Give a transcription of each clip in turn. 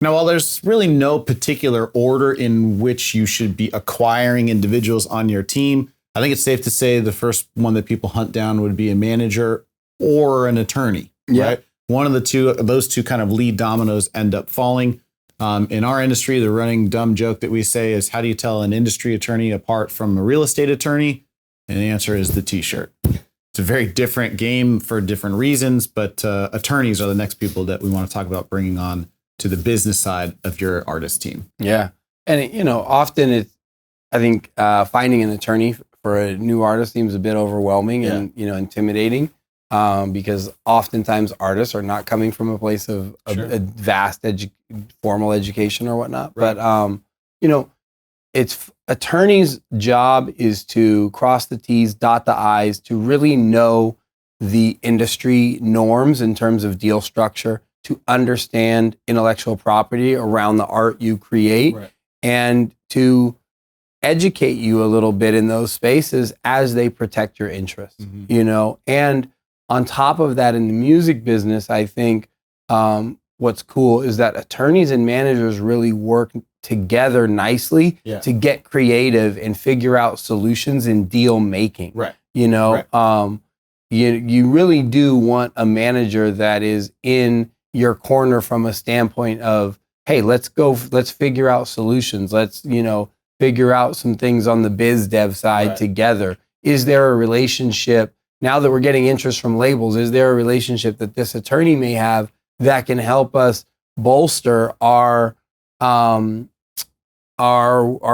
Now, while there's really no particular order in which you should be acquiring individuals on your team, I think it's safe to say the first one that people hunt down would be a manager or an attorney, right? One of the two, those two kind of lead dominoes end up falling. In our industry, the running dumb joke that we say is, how do you tell an industry attorney apart from a real estate attorney? And the answer is the t-shirt. It's a very different game for different reasons, but attorneys are the next people that we want to talk about bringing on to the business side of your artist team. Yeah. And, often I think finding an attorney for a new artist seems a bit overwhelming and, intimidating because oftentimes artists are not coming from a place of a vast formal education or whatnot. Right. But, it's attorney's job is to cross the T's, dot the I's, to really know the industry norms in terms of deal structure, to understand intellectual property around the art you create, and to educate you a little bit in those spaces as they protect your interests, And on top of that, in the music business, I think what's cool is that attorneys and managers really work together nicely to get creative and figure out solutions in deal making. Right. You really do want a manager that is in your corner from a standpoint of, hey, let's figure out solutions. Let's, figure out some things on the biz dev side together. Is there a relationship, now that we're getting interest from labels, is there a relationship that this attorney may have that can help us bolster our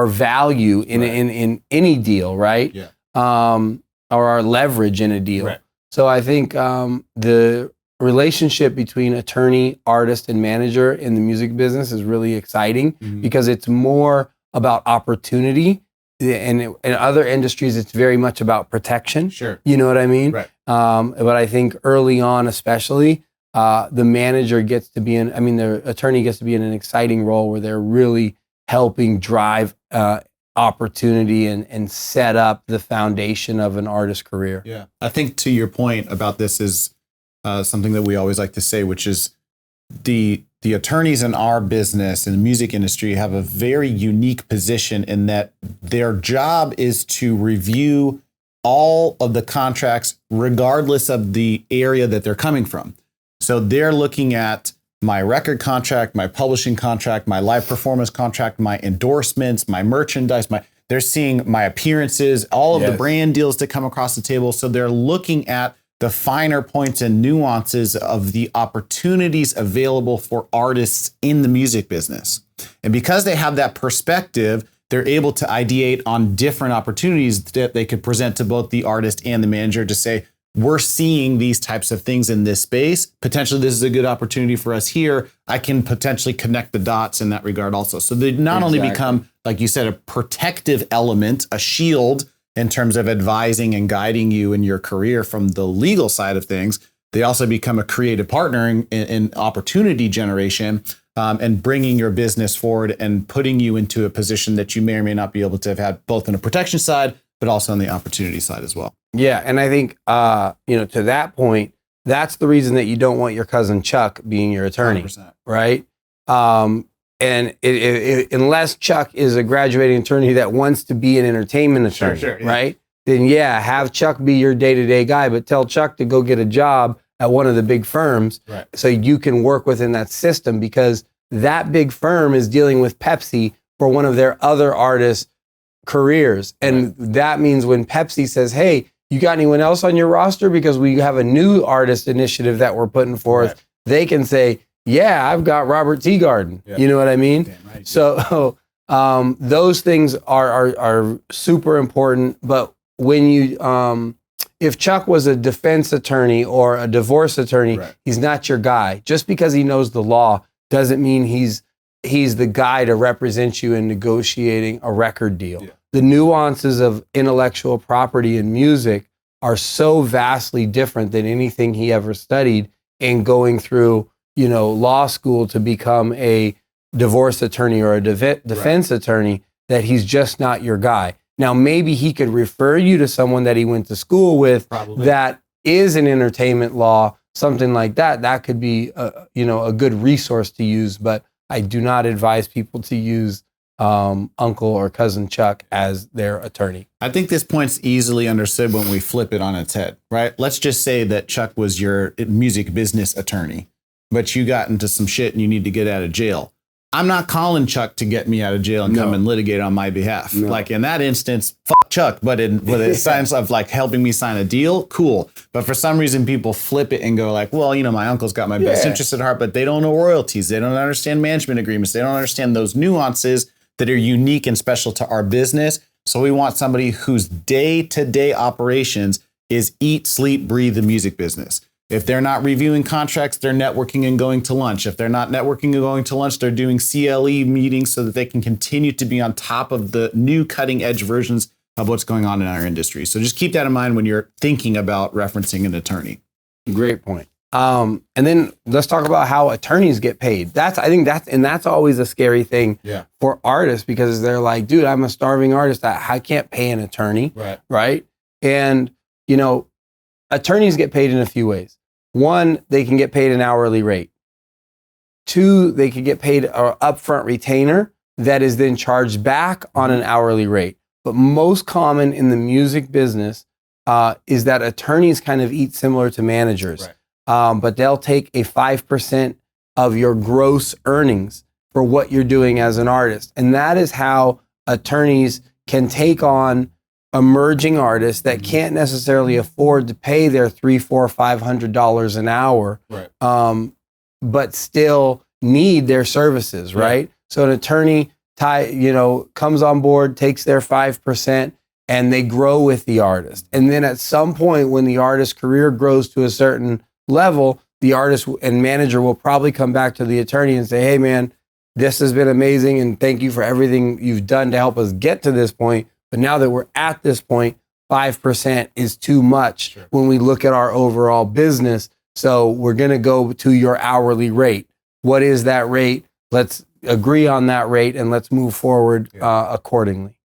value in any deal, right? Yeah. Or our leverage in a deal. Right. So I think the relationship between attorney, artist, and manager in the music business is really exciting because it's more about opportunity. And in other industries, it's very much about protection. Sure. You know what I mean? Right. But I think early on, especially, the manager gets to be the attorney gets to be in an exciting role where they're really helping drive opportunity and set up the foundation of an artist's career. Yeah. I think to your point about this is something that we always like to say, which is the attorneys in our business in the music industry have a very unique position in that their job is to review all of the contracts regardless of the area that they're coming from. So they're looking at my record contract, my publishing contract, my live performance contract, my endorsements, my merchandise, they're seeing my appearances, all of the brand deals that come across the table. So they're looking at the finer points and nuances of the opportunities available for artists in the music business. And because they have that perspective, they're able to ideate on different opportunities that they could present to both the artist and the manager to say, we're seeing these types of things in this space. Potentially, this is a good opportunity for us here. I can potentially connect the dots in that regard also. So they not only become, like you said, a protective element, a shield in terms of advising and guiding you in your career from the legal side of things, they also become a creative partner in opportunity generation and bringing your business forward and putting you into a position that you may or may not be able to have had both on the protection side, but also on the opportunity side as well. Yeah, and I think, to that point, that's the reason that you don't want your cousin Chuck being your attorney, 100%. Right? And unless Chuck is a graduating attorney that wants to be an entertainment attorney, right? Then have Chuck be your day-to-day guy, but tell Chuck to go get a job at one of the big firms so you can work within that system, because that big firm is dealing with Pepsi for one of their other artists' careers. And that means when Pepsi says, hey, you got anyone else on your roster? Because we have a new artist initiative that we're putting forth. They can say, yeah, I've got Robert Teegarden. Yeah. You know what I mean? Right. So those things are super important. But when you, if Chuck was a defense attorney or a divorce attorney, he's not your guy. Just because he knows the law doesn't mean he's the guy to represent you in negotiating a record deal. Yeah. The nuances of intellectual property and music are so vastly different than anything he ever studied in going through, law school to become a divorce attorney or a defense attorney, that he's just not your guy. Now, maybe he could refer you to someone that he went to school with that is in entertainment law, something like that. That could be, a good resource to use. But I do not advise people to use Uncle or Cousin Chuck as their attorney. I think this point's easily understood when we flip it on its head, right? Let's just say that Chuck was your music business attorney, but you got into some shit and you need to get out of jail. I'm not calling Chuck to get me out of jail and come and litigate on my behalf. No. Like in that instance, fuck Chuck, but in the sense of like helping me sign a deal, cool. But for some reason, people flip it and go like, well, you know, my uncle's got my best interest at heart, but they don't know royalties. They don't understand management agreements. They don't understand those nuances that are unique and special to our business. So we want somebody whose day-to-day operations is eat, sleep, breathe the music business. If they're not reviewing contracts, they're networking and going to lunch. If they're not networking and going to lunch, they're doing CLE meetings so that they can continue to be on top of the new cutting edge versions of what's going on in our industry. So just keep that in mind when you're thinking about referencing an attorney. Great point. And then let's talk about how attorneys get paid. That's always a scary thing for artists, because they're like, dude, I'm a starving artist. I can't pay an attorney. Right. And, you know, attorneys get paid in a few ways. One, they can get paid an hourly rate. Two, they can get paid an upfront retainer that is then charged back on an hourly rate. But most common in the music business is that attorneys kind of eat similar to managers. But they'll take a 5% of your gross earnings for what you're doing as an artist. And that is how attorneys can take on emerging artists that can't necessarily afford to pay their $300, $400, $500 an hour, but still need their services, right? So an attorney, comes on board, takes their 5%, and they grow with the artist. And then at some point, when the artist's career grows to a certain level, the artist and manager will probably come back to the attorney and say, hey, man, this has been amazing, and thank you for everything you've done to help us get to this point. But now that we're at this point, 5% is too much when we look at our overall business. So we're going to go to your hourly rate. What is that rate? Let's agree on that rate and let's move forward accordingly.